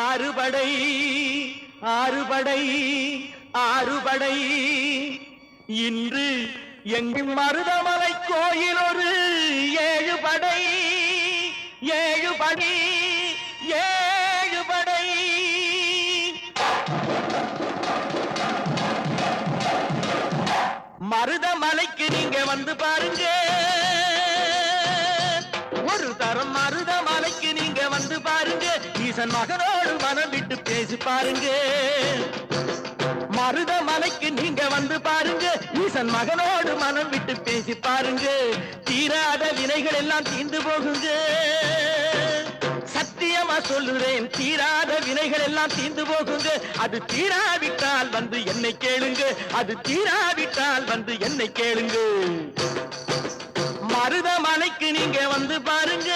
ஆறுபடை ஆறுபடை ஆறுபடை இன்று எங்கும் மருதமலை கோயில் ஒரு ஏழுபடை ஏழுபடை ஏழுபடை மருதமலைக்கு நீங்க வந்து பாருங்க ஒரு தரம் மருதமலைக்கு நீங்க வந்து பாருங்க ஈசன் மகனோடு மனம் விட்டு பேசி பாருங்க மருதமலைக்கு நீங்க வந்து பாருங்க ஈசன் மகனோடு மனம் விட்டு பேசி பாருங்க தீராத வினைகள் எல்லாம் தீர்ந்து போகுங்க சத்தியமா சொல்லுறேன் தீராத வினைகள் எல்லாம் தீர்ந்து போகுங்க அது தீராவிட்டால் வந்து என்னை கேளுங்க அது தீராவிட்டால் வந்து என்னை கேளுங்க மருதமலைக்கு நீங்க வந்து பாருங்க